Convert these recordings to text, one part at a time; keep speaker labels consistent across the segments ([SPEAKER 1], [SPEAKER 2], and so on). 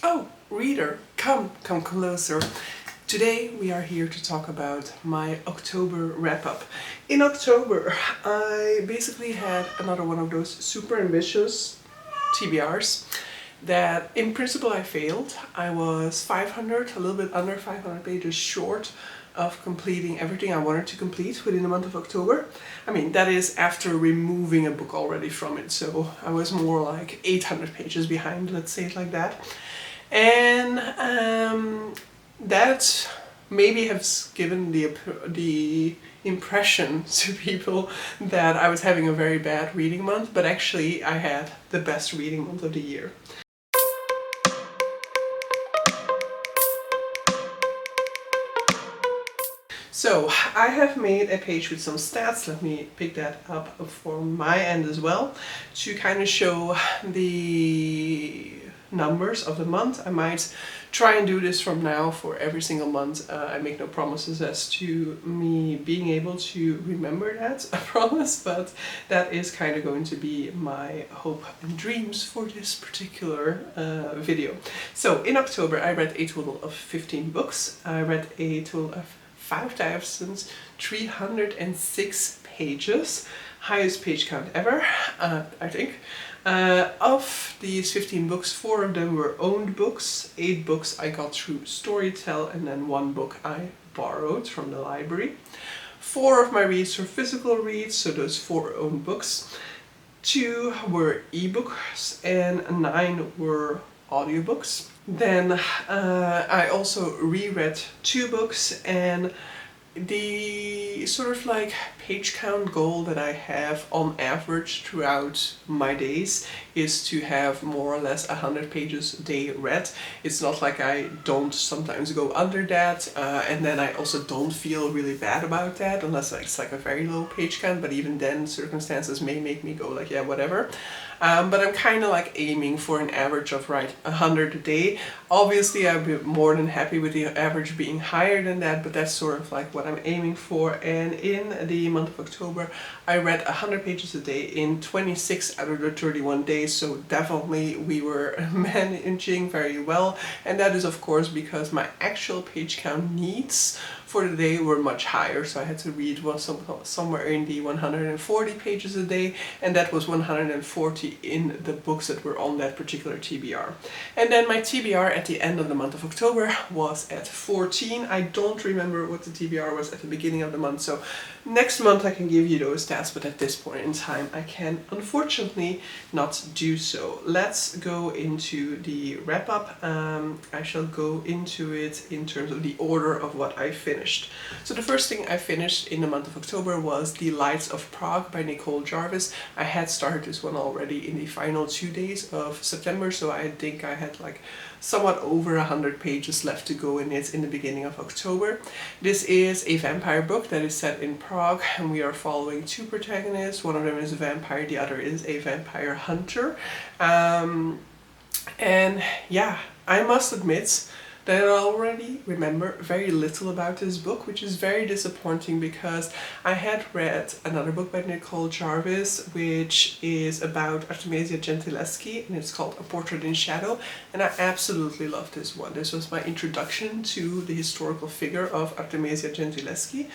[SPEAKER 1] Oh, reader, come closer. Today we are here to talk about my October wrap-up. In October, I basically had another one of those super ambitious TBRs that in principle I failed. I was 500, a little bit under 500 pages short of completing everything I wanted to complete within the month of October. I mean, that is after removing a book already from it, so I was more like 800 pages behind, let's say it like that. And that maybe has given the impression to people that I was having a very bad reading month, but actually I had the best reading month of the year. So I have made a page with some stats. Let me pick that up from my end as well to kind of show the numbers of the month. I might try and do this from now for every single month. I make no promises as to me being able to remember that, I promise, but that is kind of going to be my hope and dreams for this particular video. So in October I read a total of 15 books. I read a total of 5,306 pages, highest page count ever, I think. Of these 15 books, 4 of them were owned books, 8 books I got through Storytel, and then 1 book I borrowed from the library. 4 of my reads were physical reads, so those 4 owned books. 2 were ebooks and 9 were audiobooks. Then I also reread 2 books, and the sort of like page count goal that I have on average throughout my days is to have more or less 100 pages a day read. It's not like I don't sometimes go under that, and then I also don't feel really bad about that unless it's like a very low page count, but even then circumstances may make me go like, yeah, whatever. But I'm kind of like aiming for an average of 100 a day. Obviously I'd be more than happy with the average being higher than that, but that's sort of like what I'm aiming for. And in the month of October I read 100 pages a day in 26 out of the 31 days, so definitely we were managing very well. And that is of course because my actual page count needs for the day were much higher, so I had to read somewhere in the 140 pages a day, and that was 140 in the books that were on that particular TBR. And then my TBR at the end of the month of October was at 14. I don't remember what the TBR was at the beginning of the month, so next month I can give you those stats, but at this point in time I can unfortunately not do so. Let's go into the wrap-up. I shall go into it in terms of the order of what I finished. So the first thing I finished in the month of October was The Lights of Prague by Nicole Jarvis. I had started this one already in the final 2 days of September, so I think I had like somewhat over 100 pages left to go in it in the beginning of October. This is a vampire book that is set in Prague, and we are following 2 protagonists. One of them is a vampire, the other is a vampire hunter. And yeah, I must admit that I already remember very little about this book, which is very disappointing because I had read another book by Nicole Jarvis, which is about Artemisia Gentileschi, and it's called Unported in Shadow, and I absolutely loved this one. This was my introduction to the historical figure of Artemisia Gentileschi,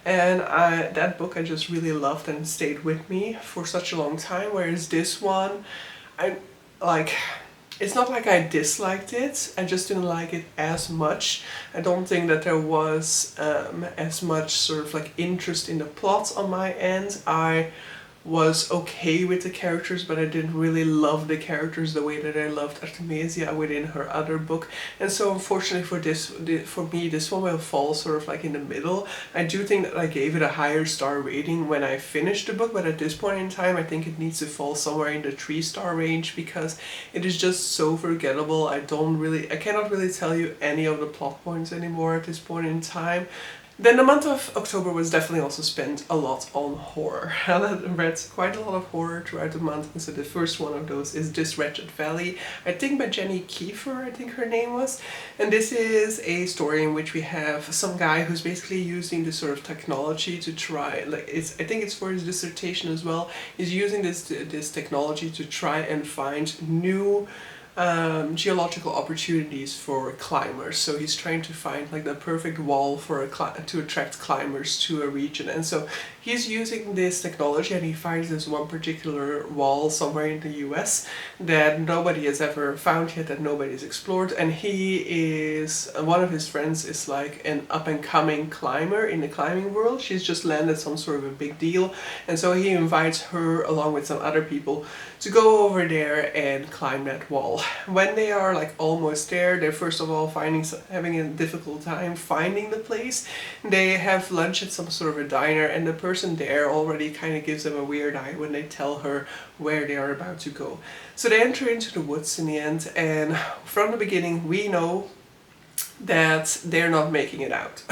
[SPEAKER 1] and that book I just really loved and stayed with me for such a long time, whereas this one, it's not like I disliked it, I just didn't like it as much. I don't think that there was as much sort of like interest in the plot on my end. I was okay with the characters, but I didn't really love the characters the way that I loved Artemisia within her other book. And so unfortunately for me, this one will fall sort of like in the middle. I do think that I gave it a higher star rating when I finished the book, but at this point in time I think it needs to fall somewhere in the 3-star range because it is just so forgettable. I cannot really tell you any of the plot points anymore at this point in time. Then the month of October was definitely also spent a lot on horror. I read quite a lot of horror throughout the month, and so the first one of those is This Wretched Valley, I think by Jenny Kiefer, I think her name was. And this is a story in which we have some guy who's basically using this sort of technology to try, I think it's for his dissertation as well, he's using this technology to try and find new geological opportunities for climbers. So he's trying to find like the perfect wall for to attract climbers to a region. And so he's using this technology, and he finds this one particular wall somewhere in the US that nobody has ever found yet, that nobody's explored. And one of his friends is like an up and coming climber in the climbing world. She's just landed some sort of a big deal. And so he invites her along with some other people to go over there and climb that wall. When they are like almost there, they're first of all having a difficult time finding the place. They have lunch at some sort of a diner, and the person there already kind of gives them a weird eye when they tell her where they are about to go. So they enter into the woods in the end, and from the beginning we know that they're not making it out.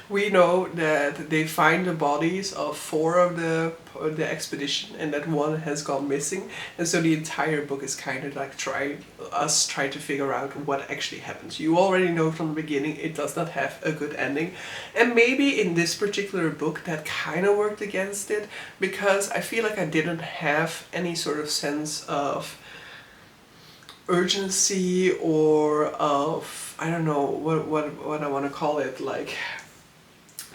[SPEAKER 1] We know that they find the bodies of 4 of the expedition, and that one has gone missing. And so the entire book is kind of like trying to figure out what actually happens. You already know from the beginning it does not have a good ending. And maybe in this particular book that kind of worked against it, because I feel like I didn't have any sort of sense of urgency or of, I don't know what I want to call it, like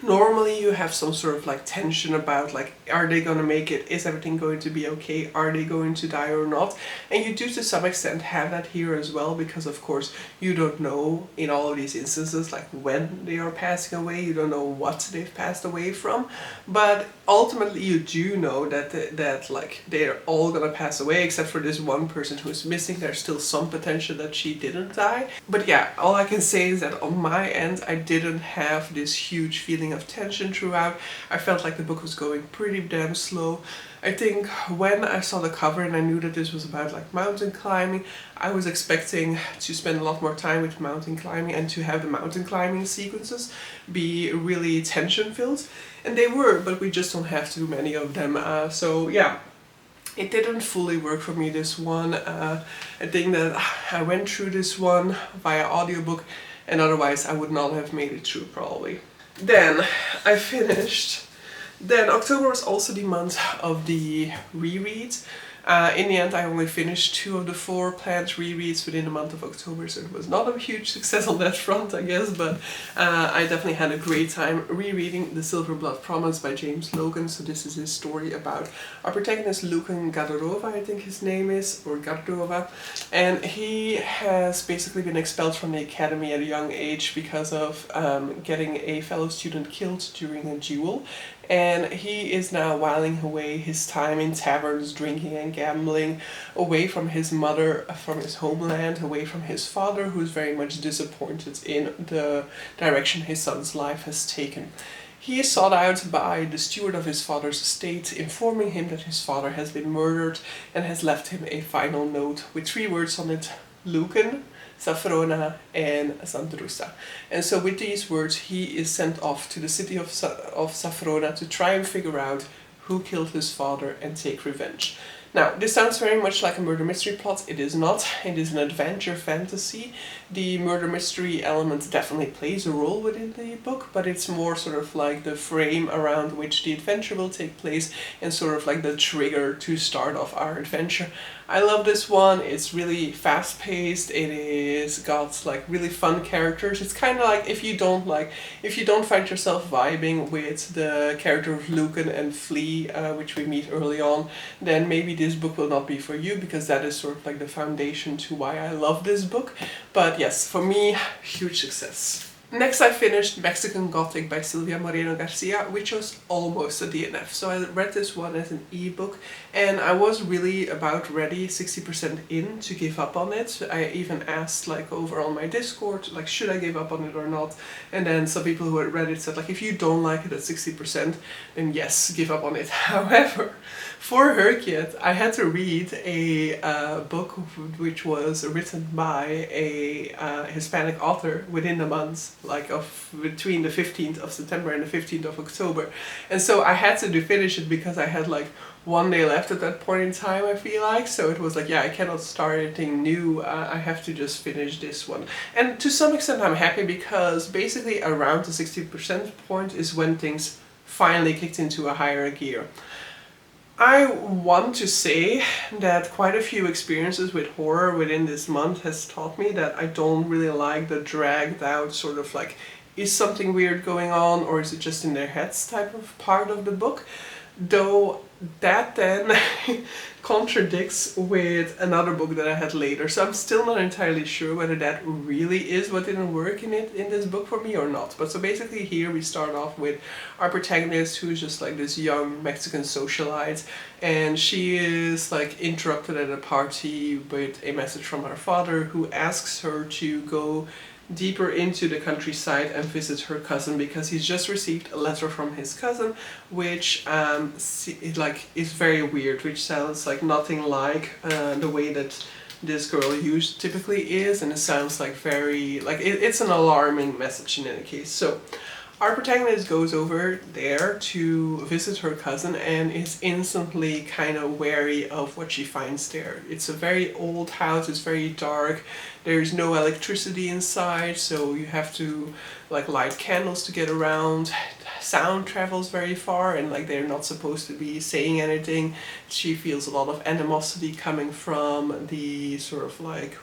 [SPEAKER 1] normally you have some sort of like tension about like, are they gonna make it? Is everything going to be okay? Are they going to die or not? And you do to some extent have that here as well, because of course you don't know in all of these instances like when they are passing away. You don't know what they've passed away from, but ultimately you do know that like they're all gonna pass away except for this one person who's missing. There's still some potential that she didn't die. But yeah, all I can say is that on my end I didn't have this huge feeling of tension throughout. I felt like the book was going pretty damn slow. I think when I saw the cover and I knew that this was about like mountain climbing, I was expecting to spend a lot more time with mountain climbing and to have the mountain climbing sequences be really tension filled. And they were, but we just don't have too many of them. So yeah, it didn't fully work for me, this one. I think that I went through this one via audiobook, and otherwise I would not have made it through probably. Then I finished. Then October was also the month of the rereads. In the end I only finished 2 of the 4 planned rereads within the month of October, so it was not a huge success on that front, I guess, but I definitely had a great time rereading The Silver Blood Promise by James Logan. So this is his story about our protagonist Lucan Gadorova, I think his name is, or Gadorova, and he has basically been expelled from the academy at a young age because of getting a fellow student killed during a duel. And he is now whiling away his time in taverns, drinking and gambling, away from his mother, from his homeland, away from his father, who's very much disappointed in the direction his son's life has taken. He is sought out by the steward of his father's estate, informing him that his father has been murdered, and has left him a final note with 3 words on it: Lucan, Safrona, and Sandrusa. And so with these words he is sent off to the city of Safrona to try and figure out who killed his father and take revenge. Now, this sounds very much like a murder mystery plot. It is not. It is an adventure fantasy. The murder mystery element definitely plays a role within the book, but it's more sort of like the frame around which the adventure will take place, and sort of like the trigger to start off our adventure. I love this one. It's really fast-paced. It is got like really fun characters. It's kind of like if you don't find yourself vibing with the character of Lucan and Flea, which we meet early on, then maybe this book will not be for you, because that is sort of like the foundation to why I love this book. But yes, for me, huge success. Next I finished Mexican Gothic by Silvia Moreno Garcia, which was almost a DNF. So I read this one as an ebook, and I was really about ready, 60% in, to give up on it. I even asked like over on my Discord, like, should I give up on it or not? And then some people who had read it said like, if you don't like it at 60%, then yes, give up on it. However, for Herkiet, I had to read a book which was written by a Hispanic author within the months, like between the 15th of September and the 15th of October. And so I had to finish it because I had like 1 day left at that point in time, I feel like. So it was like, yeah, I cannot start anything new. I have to just finish this one. And to some extent I'm happy, because basically around the 60% point is when things finally kicked into a higher gear. I want to say that quite a few experiences with horror within this month has taught me that I don't really like the dragged out sort of like, is something weird going on or is it just in their heads type of part of the book. Though that then contradicts with another book that I had later, so I'm still not entirely sure whether that really is what didn't work in this book for me or not. But so basically here we start off with our protagonist, who's just like this young Mexican socialite, and she is like interrupted at a party with a message from her father, who asks her to go deeper into the countryside and visit her cousin, because he's just received a letter from his cousin which is very weird, which sounds like nothing like the way that this girl typically is, and it sounds like very like it's an alarming message in any case. So our protagonist goes over there to visit her cousin and is instantly kind of wary of what she finds there. It's a very old house, it's very dark, there's no electricity inside, so you have to like light candles to get around. Sound travels very far and like they're not supposed to be saying anything. She feels a lot of animosity coming from the sort of like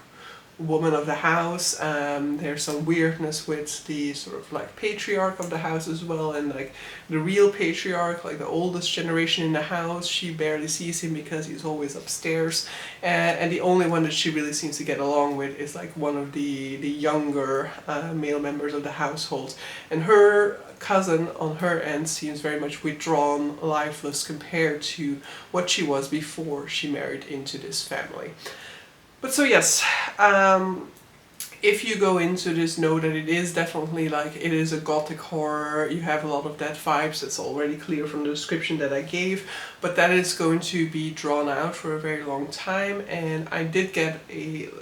[SPEAKER 1] woman of the house. There's some weirdness with the sort of like patriarch of the house as well, and like the real patriarch, like the oldest generation in the house, she barely sees him because he's always upstairs, and the only one that she really seems to get along with is like one of the younger male members of the household, and her cousin on her end seems very much withdrawn, lifeless compared to what she was before she married into this family. But so yes, if you go into this, know that it is definitely like, it is a gothic horror, you have a lot of that vibes, that's already clear from the description that I gave, but that is going to be drawn out for a very long time, and I did get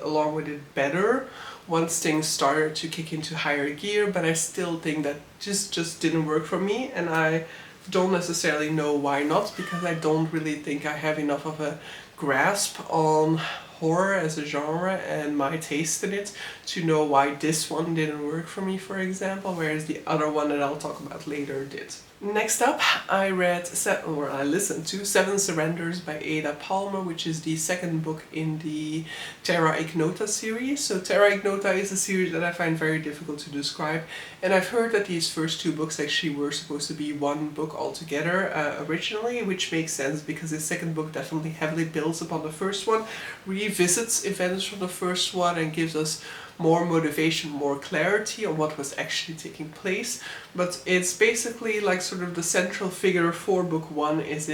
[SPEAKER 1] along with it better once things started to kick into higher gear, but I still think that just didn't work for me, and I don't necessarily know why not, because I don't really think I have enough of a grasp on horror as a genre and my taste in it to know why this one didn't work for me, for example, whereas the other one that I'll talk about later did. Next up, I listened to Seven Surrenders by Ada Palmer, which is the second book in the Terra Ignota series. So Terra Ignota is a series that I find very difficult to describe, and I've heard that these first two books actually were supposed to be one book altogether originally, which makes sense because the second book definitely heavily builds upon the first one, revisits events from the first one, and gives us more motivation, more clarity on what was actually taking place. But it's basically like sort of the central figure for book one is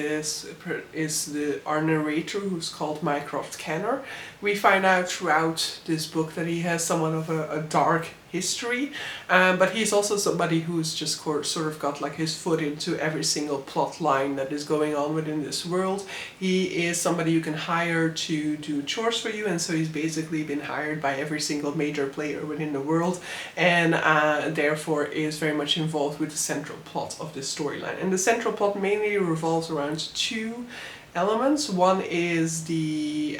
[SPEAKER 1] our narrator, who's called Mycroft Kenner. We find out throughout this book that he has somewhat of a dark history, but he's also somebody who's just sort of got like his foot into every single plot line that is going on within this world. He is somebody you can hire to do chores for you, and so he's basically been hired by every single major player within the world, and therefore is very much involved with the central plot of this storyline. And the central plot mainly revolves around two elements. One is the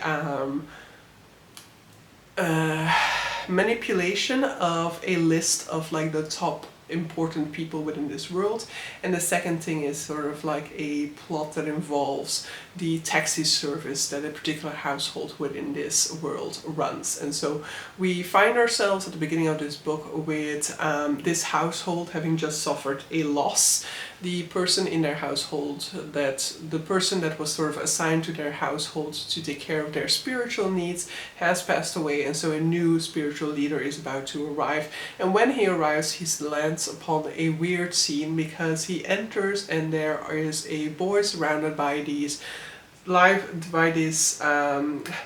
[SPEAKER 1] manipulation of a list of like the top important people within this world, and the second thing is sort of like a plot that involves the taxi service that a particular household within this world runs. And so we find ourselves at the beginning of this book with this household having just suffered a loss. The person in their household, the person that was sort of assigned to their household to take care of their spiritual needs, has passed away, and so a new spiritual leader is about to arrive. And when he arrives, he lands upon a weird scene, because he enters and there is a boy surrounded by these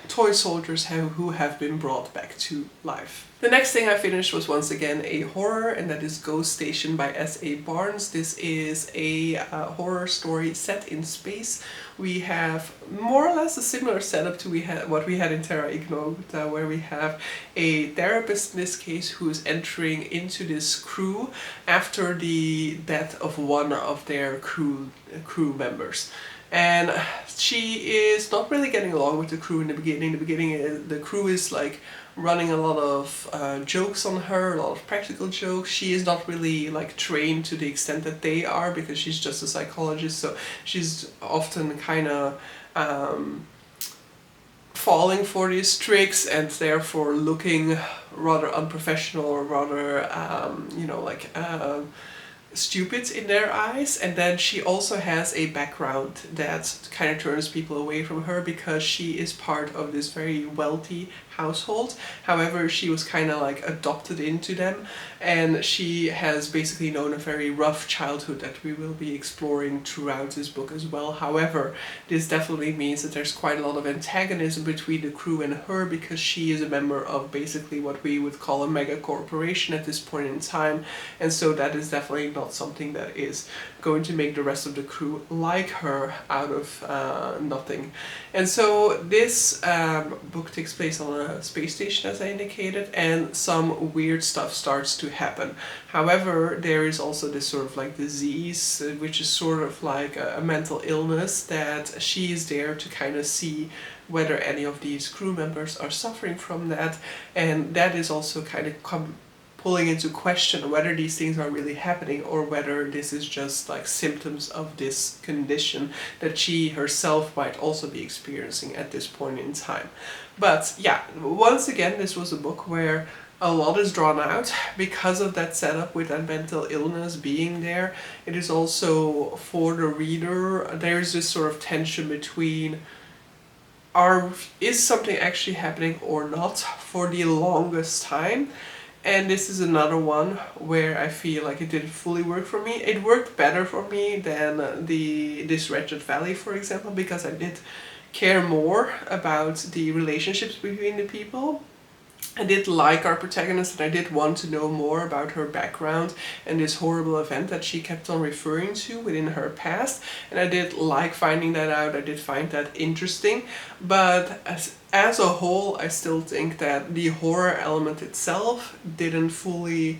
[SPEAKER 1] toy soldiers who have been brought back to life. The next thing I finished was once again a horror, and that is Ghost Station by S.A. Barnes. This is a horror story set in space. We have more or less a similar setup to what we had in Terra Ignota, where we have a therapist in this case who is entering into this crew after the death of one of their crew members. And she is not really getting along with the crew in the beginning. The crew is like running a lot of jokes on her, a lot of practical jokes. She is not really like trained to the extent that they are because she's just a psychologist, so she's often kind of falling for these tricks and therefore looking rather unprofessional or rather, stupid in their eyes. And then she also has a background that kind of turns people away from her because she is part of this very wealthy household. However, she was kind of like adopted into them, and she has basically known a very rough childhood that we will be exploring throughout this book as well. However, this definitely means that there's quite a lot of antagonism between the crew and her because she is a member of basically what we would call a mega corporation at this point in time, and so that is definitely not something that is going to make the rest of the crew like her out of nothing. And so this book takes place on a space station, as I indicated, and some weird stuff starts to happen. However, there is also this sort of like disease, which is sort of like a mental illness that she is there to kind of see whether any of these crew members are suffering from that, and that is also kind of pulling into question whether these things are really happening or whether this is just like symptoms of this condition that she herself might also be experiencing at this point in time. But yeah, once again, this was a book where a lot is drawn out because of that setup with that mental illness being there. It is also, for the reader, there's this sort of tension between is something actually happening or not for the longest time. And this is another one where I feel like it didn't fully work for me. It worked better for me than this Wretched Valley, for example, because I did care more about the relationships between the people. I did like our protagonist, and I did want to know more about her background and this horrible event that she kept on referring to within her past. And I did like finding that out, I did find that interesting. But as a whole, I still think that the horror element itself didn't fully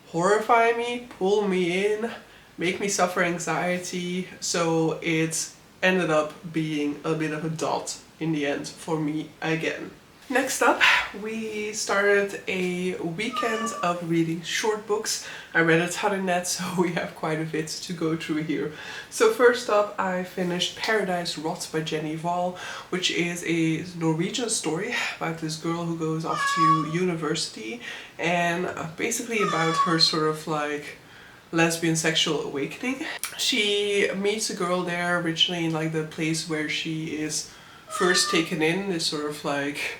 [SPEAKER 1] horrify me, pull me in, make me suffer anxiety. So it ended up being a bit of a dot in the end for me again. Next up, we started a weekend of reading short books. I read a ton in that, so we have quite a bit to go through here. So first up, I finished Paradise Rot by Jenny Wahl, which is a Norwegian story about this girl who goes off to university, and basically about her sort of like lesbian sexual awakening. She meets a girl there originally in like the place where she is first taken in, this sort of like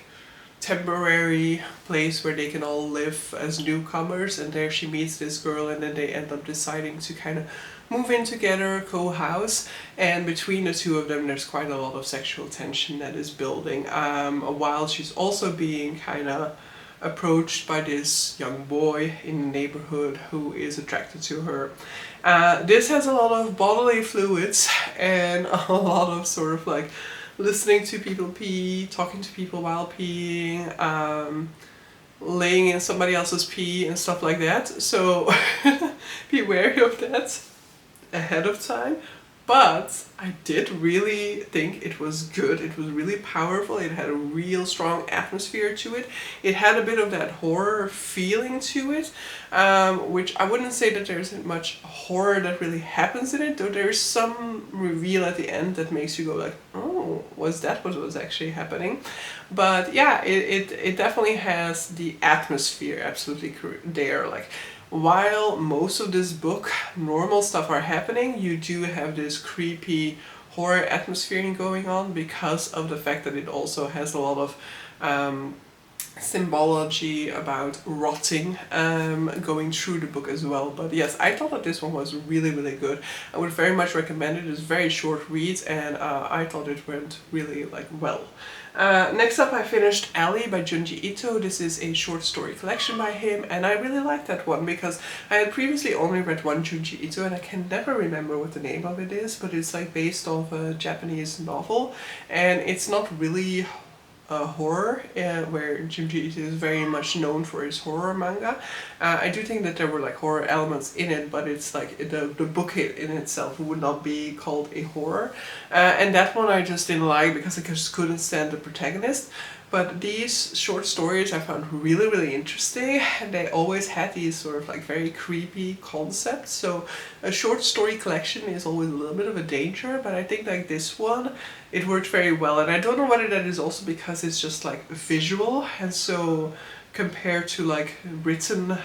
[SPEAKER 1] temporary place where they can all live as newcomers, and there she meets this girl, and then they end up deciding to kind of move in together, co-house, and between the two of them there's quite a lot of sexual tension that is building, while she's also being kind of approached by this young boy in the neighborhood who is attracted to her. This has a lot of bodily fluids and a lot of sort of like listening to people pee, talking to people while peeing, laying in somebody else's pee and stuff like that. So be wary of that ahead of time. But I did really think it was good. It was really powerful. It had a real strong atmosphere to it. It had a bit of that horror feeling to it, which I wouldn't say that there isn't much horror that really happens in it, though there is some reveal at the end that makes you go like, oh, was that what was actually happening? But yeah, it definitely has the atmosphere absolutely there. Like, while most of this book, normal stuff are happening, you do have this creepy horror atmosphere going on because of the fact that it also has a lot of symbology about rotting going through the book as well. But yes, I thought that this one was really, really good. I would very much recommend it. It's very short reads, and I thought it went really like well. Next up, I finished Alley by Junji Ito. This is a short story collection by him, and I really liked that one because I had previously only read one Junji Ito, and I can never remember what the name of it is, but it's like based off a Japanese novel, and it's not really horror, where Junji Ito is very much known for his horror manga. I do think that there were like horror elements in it, but it's like the book in itself would not be called a horror. And that one I just didn't like because I just couldn't stand the protagonist. but these short stories I found really, really interesting, and they always had these sort of like very creepy concepts. So a short story collection is always a little bit of a danger, but I think like this one, it worked very well. And I don't know whether that is also because it's just like visual, and so compared to like written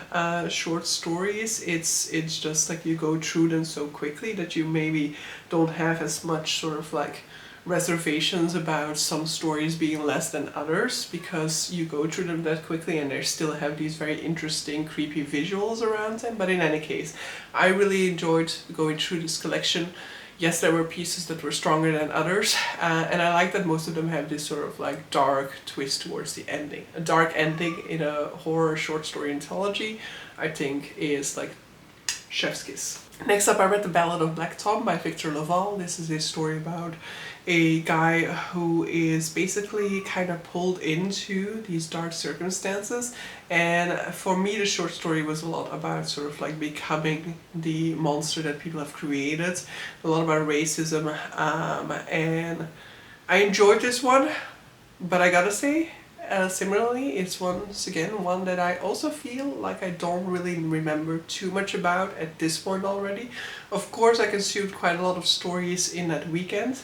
[SPEAKER 1] short stories, it's just like you go through them so quickly that you maybe don't have as much sort of like reservations about some stories being less than others, because you go through them that quickly and they still have these very interesting creepy visuals around them. But in any case, I really enjoyed going through this collection. Yes, there were pieces that were stronger than others, and I like that most of them have this sort of like dark twist towards the ending. A dark ending in a horror short story anthology, I think, is like chef's kiss. Next up, I read The Ballad of Black Tom by Victor Laval. This is a story about a guy who is basically kind of pulled into these dark circumstances, and for me the short story was a lot about sort of like becoming the monster that people have created, a lot about racism, and I enjoyed this one, but I gotta say, similarly, it's once again one that I also feel like I don't really remember too much about at this point already. Of course, I consumed quite a lot of stories in that weekend,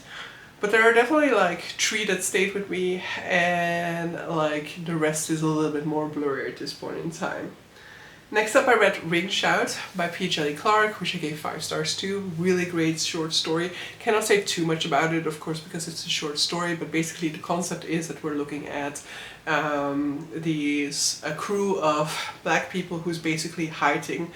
[SPEAKER 1] but there are definitely like 3 that stayed with me, and like the rest is a little bit more blurry at this point in time. Next up, I read Ring Shout by P. Jelly Clark, which I gave 5 stars to. Really great short story. Cannot say too much about it, of course, because it's a short story, but basically the concept is that we're looking at a crew of black people who's basically hunting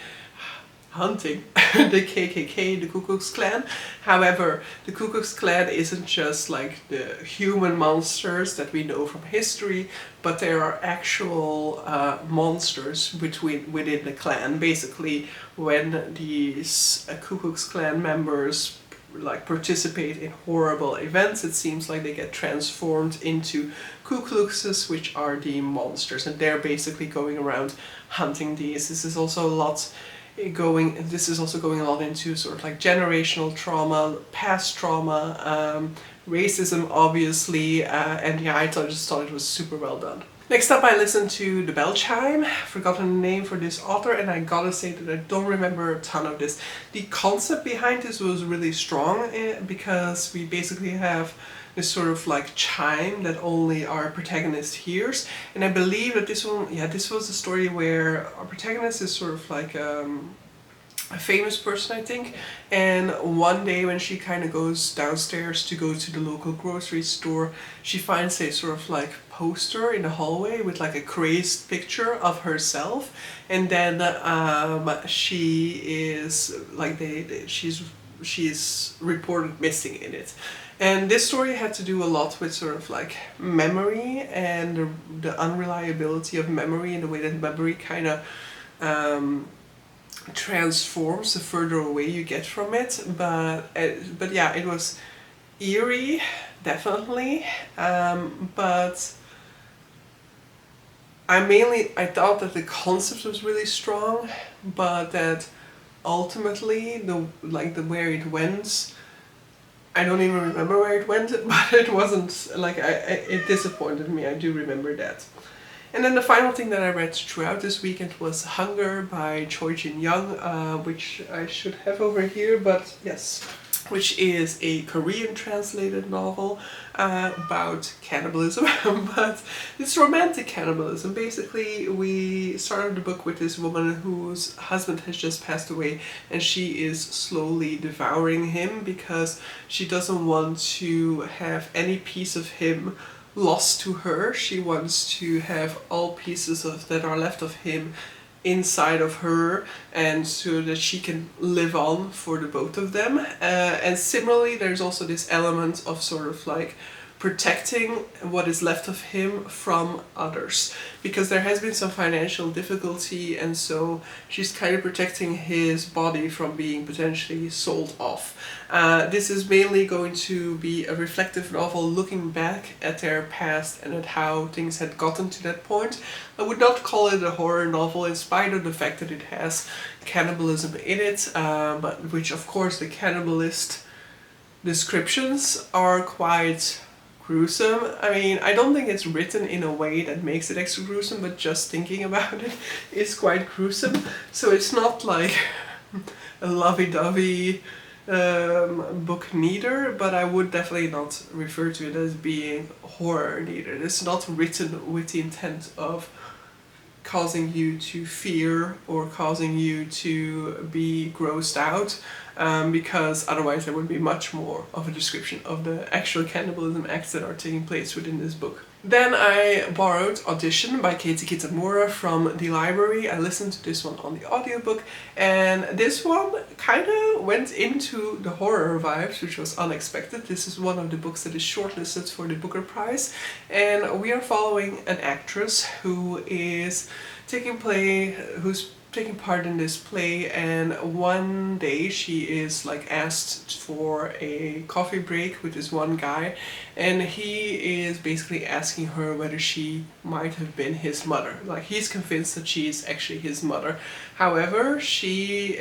[SPEAKER 1] the KKK, the Ku Klux Klan. However, the Ku Klux Klan isn't just like the human monsters that we know from history, but there are actual monsters within the clan. Basically, when these Ku Klux Klan members like participate in horrible events, it seems like they get transformed into Ku Kluxes, which are the monsters, and they're basically going around hunting these. This is also a lot going a lot into sort of like generational trauma, past trauma, racism obviously, and yeah, I just thought it was super well done. Next up, I listened to The Bell Chime. Forgotten the name for this author, and I gotta say that I don't remember a ton of this. The concept behind this was really strong, because we basically have this sort of like chime that only our protagonist hears, and I believe that this was a story where our protagonist is sort of like a famous person, I think, and one day when she kind of goes downstairs to go to the local grocery store, she finds a sort of like poster in the hallway with like a crazed picture of herself, and then she is like she's reported missing in it. And this story had to do a lot with sort of like memory and the unreliability of memory, and the way that memory kind of transforms the further away you get from it. But yeah, it was eerie, definitely. But I thought that the concept was really strong, but that ultimately the where it went, I don't even remember where it went, but it wasn't like it disappointed me. I do remember that. And then the final thing that I read throughout this weekend was Hunger by Choi Jin Young, which I should have over here, but yes, which is a Korean translated novel about cannibalism, but it's romantic cannibalism. Basically, we started the book with this woman whose husband has just passed away, and she is slowly devouring him because she doesn't want to have any piece of him lost to her. She wants to have all pieces that are left of him inside of her, and so that she can live on for the both of them. And similarly, there's also this element of sort of like protecting what is left of him from others, because there has been some financial difficulty, and so she's kind of protecting his body from being potentially sold off. This is mainly going to be a reflective novel looking back at their past and at how things had gotten to that point. I would not call it a horror novel, in spite of the fact that it has cannibalism in it, but which of course the cannibalist descriptions are quite gruesome. I mean, I don't think it's written in a way that makes it extra gruesome, but just thinking about it is quite gruesome. So it's not like a lovey-dovey book neither, but I would definitely not refer to it as being horror neither. It's not written with the intent of causing you to fear or causing you to be grossed out, because otherwise there would be much more of a description of the actual cannibalism acts that are taking place within this book. Then I borrowed Audition by Katie Kitamura from the library. I listened to this one on the audiobook, and this one kind of went into the horror vibes, which was unexpected. This is one of the books that is shortlisted for the Booker Prize, and we are following an actress who is who's taking part in this play, and one day she is like asked for a coffee break with this one guy, and he is basically asking her whether she might have been his mother. Like, he's convinced that she is actually his mother. However, she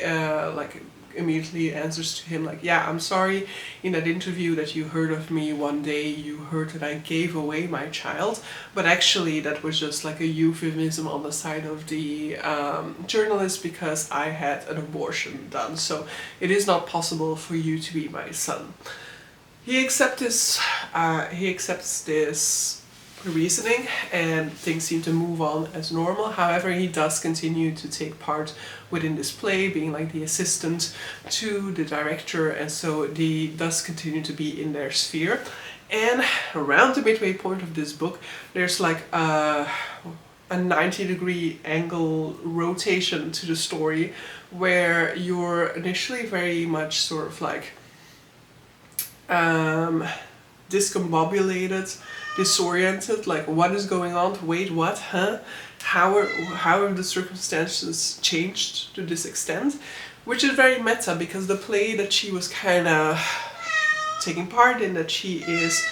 [SPEAKER 1] immediately answers to him like, yeah, I'm sorry, in that interview that you heard of me one day, you heard that I gave away my child, but actually that was just like a euphemism on the side of the journalist, because I had an abortion done, so it is not possible for you to be my son. He accepts this reasoning, and things seem to move on as normal. However, he does continue to take part within this play, being like the assistant to the director, and so he does continue to be in their sphere. And around the midway point of this book, there's like a 90-degree angle rotation to the story, where you're initially very much sort of like discombobulated, disoriented, like, what is going on? Wait, what? Huh? How have the circumstances changed to this extent? Which is very meta, because the play that she was kind of taking part in, that she is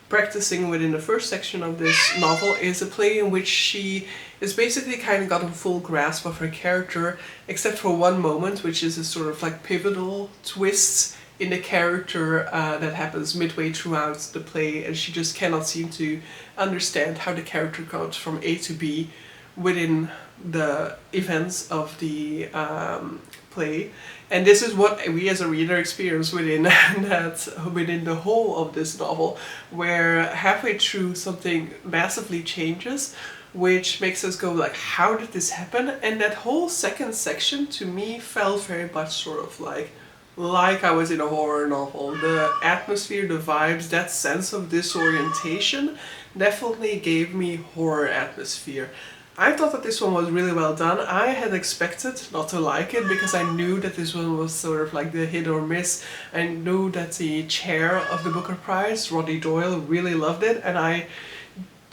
[SPEAKER 1] practicing within the first section of this novel, is a play in which she is basically kind of got a full grasp of her character, except for one moment, which is a sort of like pivotal twist in the character that happens midway throughout the play, and she just cannot seem to understand how the character goes from A to B within the events of the play. And this is what we as a reader experience within the whole of this novel, where halfway through something massively changes, which makes us go like, how did this happen? And that whole second section to me felt very much sort of like I was in a horror novel. The atmosphere, the vibes, that sense of disorientation definitely gave me horror atmosphere. I thought that this one was really well done. I had expected not to like it, because I knew that this one was sort of like the hit or miss. I knew that the chair of the Booker Prize, Roddy Doyle, really loved it, and I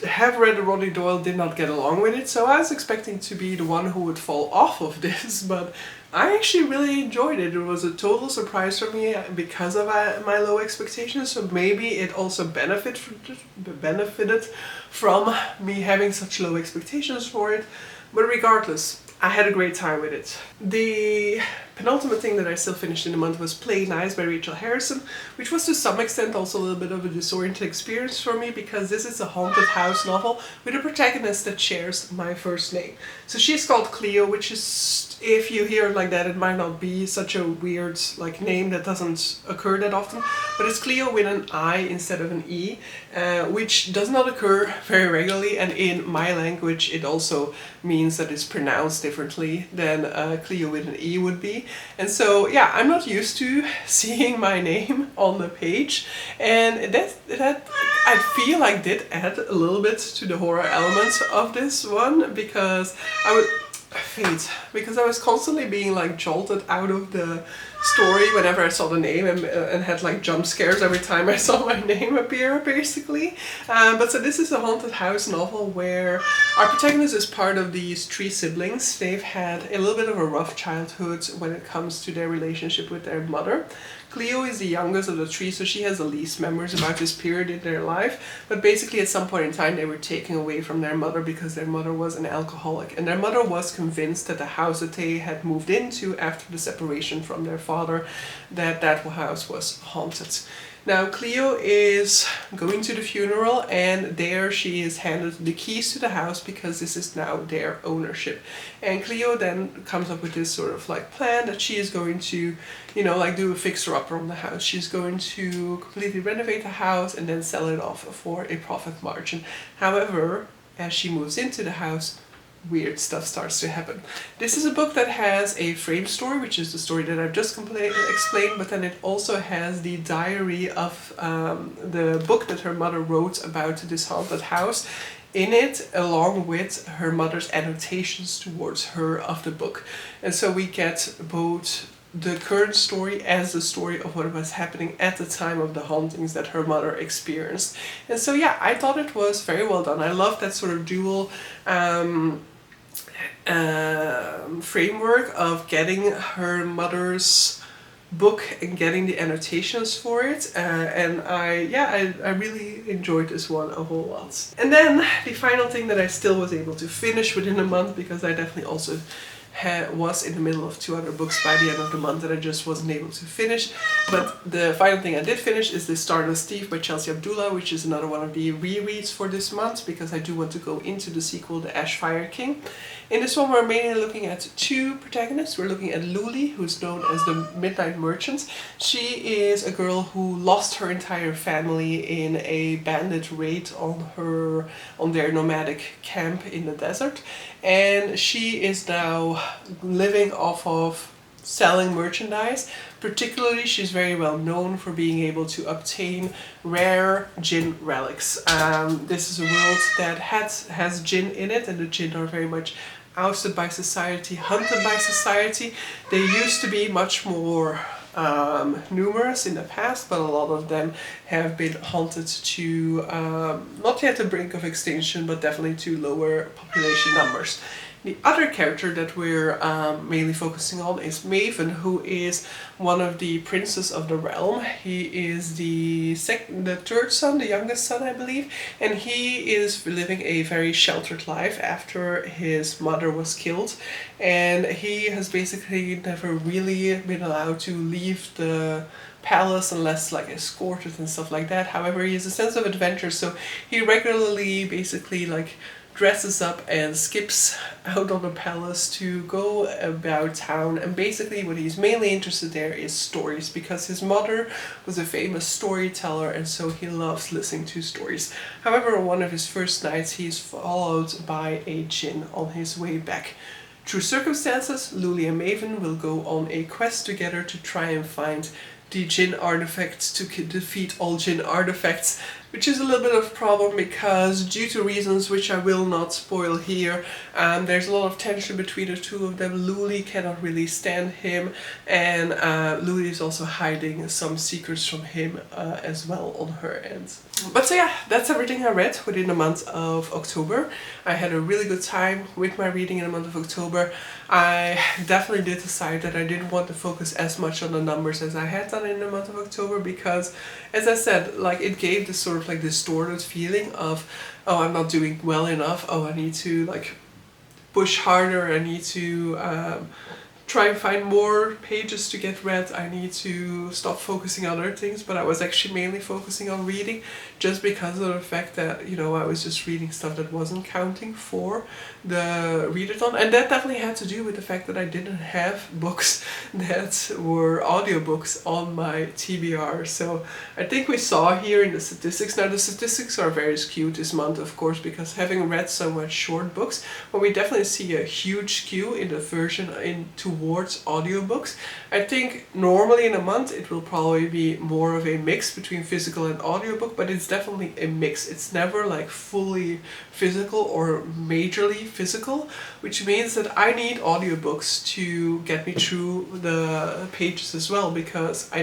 [SPEAKER 1] have read that Roddy Doyle did not get along with it, so I was expecting to be the one who would fall off of this, but I actually really enjoyed it. It was a total surprise for me because of my low expectations, so maybe it also benefited from me having such low expectations for it, but regardless, I had a great time with it. The penultimate thing that I still finished in the month was Play Nice by Rachel Harrison, which was to some extent also a little bit of a disoriented experience for me, because this is a haunted house novel with a protagonist that shares my first name. So she's called Cleo, which is, if you hear it like that, it might not be such a weird like name that doesn't occur that often, but it's Cleo with an I instead of an E, which does not occur very regularly, and in my language it also means that it's pronounced differently than Cleo with an E would be. And so yeah, I'm not used to seeing my name on the page, and that I feel like did add a little bit to the horror element of this one, because I was constantly being like jolted out of the story whenever I saw the name, and had like jump scares every time I saw my name appear, basically. But so this is a haunted house novel where our protagonist is part of these three siblings. They've had a little bit of a rough childhood when it comes to their relationship with their mother. Cleo is the youngest of the three, so she has the least memories about this period in their life, but basically at some point in time they were taken away from their mother because their mother was an alcoholic, and their mother was convinced that the house that they had moved into after the separation from their father, that house was haunted. Now Cleo is going to the funeral, and there she is handed the keys to the house because this is now their ownership. And Cleo then comes up with this sort of like plan that she is going to, you know, like do a fixer-upper on the house. She's going to completely renovate the house and then sell it off for a profit margin. However, as she moves into the house, weird stuff starts to happen. This is a book that has a frame story, which is the story that I've just explained, but then it also has the diary of the book that her mother wrote about this haunted house in it, along with her mother's annotations towards her of the book. And so we get both the current story as the story of what was happening at the time of the hauntings that her mother experienced. And so yeah, I thought it was very well done. I love that sort of dual framework of getting her mother's book and getting the annotations for it, and I really enjoyed this one a whole lot. And then the final thing that I still was able to finish within a month, because I definitely also was in the middle of 2 other books by the end of the month that I just wasn't able to finish. But the final thing I did finish is The Stardust Thief by Chelsea Abdullah, which is another one of the rereads for this month, because I do want to go into the sequel, The Ashfire King. In this one we're mainly looking at 2 protagonists. We're looking at Luli, who's known as the Midnight Merchant. She is a girl who lost her entire family in a bandit raid on their nomadic camp in the desert, and she is now living off of selling merchandise. Particularly, she's very well known for being able to obtain rare jinn relics. This is a world that has jinn in it, and the jinn are very much ousted by society, hunted by society. They used to be much more numerous in the past, but a lot of them have been hunted to, not yet the brink of extinction, but definitely to lower population numbers. The other character that we're mainly focusing on is Maven, who is one of the princes of the realm. He is the third son, the youngest son, I believe, and he is living a very sheltered life after his mother was killed, and he has basically never really been allowed to leave the palace unless like escorted and stuff like that. However, he has a sense of adventure, so he regularly basically like dresses up and skips out on the palace to go about town, and basically what he's mainly interested there is stories, because his mother was a famous storyteller, and so he loves listening to stories. However, on one of his first nights he's followed by a jinn on his way back. Through circumstances, Luli and Maven will go on a quest together to try and find the jinn artifacts, to defeat all jinn artifacts, which is a little bit of a problem because, due to reasons which I will not spoil here, there's a lot of tension between the two of them. Luli cannot really stand him, and Luli is also hiding some secrets from him as well on her end. But so yeah, that's everything I read within the month of October. I had a really good time with my reading in the month of October. I definitely did decide that I didn't want to focus as much on the numbers as I had done in the month of October, because, as I said, like, it gave this sort of like distorted feeling of, oh, I'm not doing well enough, oh, I need to like push harder, I need to try and find more pages to get read, I need to stop focusing on other things. But I was actually mainly focusing on reading, just because of the fact that, you know, I was just reading stuff that wasn't counting for the readathon. And that definitely had to do with the fact that I didn't have books that were audiobooks on my TBR. So I think we saw here in the statistics, now the statistics are very skewed this month, of course, because having read so much short books, but we definitely see a huge skew in the version towards audiobooks. I think normally in a month it will probably be more of a mix between physical and audiobook, but it's definitely a mix. It's never like fully physical or majorly physical, which means that I need audiobooks to get me through the pages as well, because I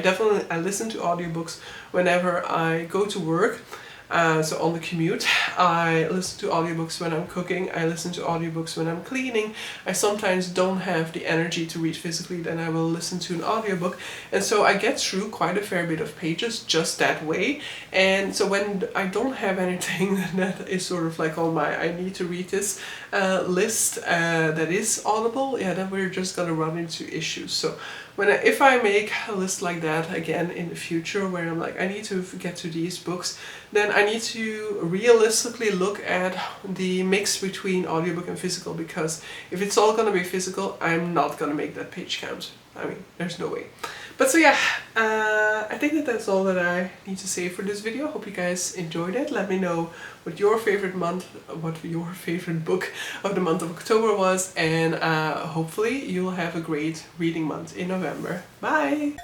[SPEAKER 1] listen to audiobooks whenever I go to work. So on the commute, I listen to audiobooks when I'm cooking, I listen to audiobooks when I'm cleaning. I sometimes don't have the energy to read physically, then I will listen to an audiobook. And so I get through quite a fair bit of pages just that way. And so when I don't have anything that is sort of like on my, I need to read this, list that is Audible, yeah, then we're just gonna run into issues. So if I make a list like that again in the future, where I'm like, I need to get to these books, then I need to realistically look at the mix between audiobook and physical, because if it's all gonna be physical, I'm not gonna make that page count. I mean, there's no way. But so yeah, I think that that's all that I need to say for this video. Hope you guys enjoyed it. Let me know what your favorite book of the month of October was, and hopefully you'll have a great reading month in November. Bye!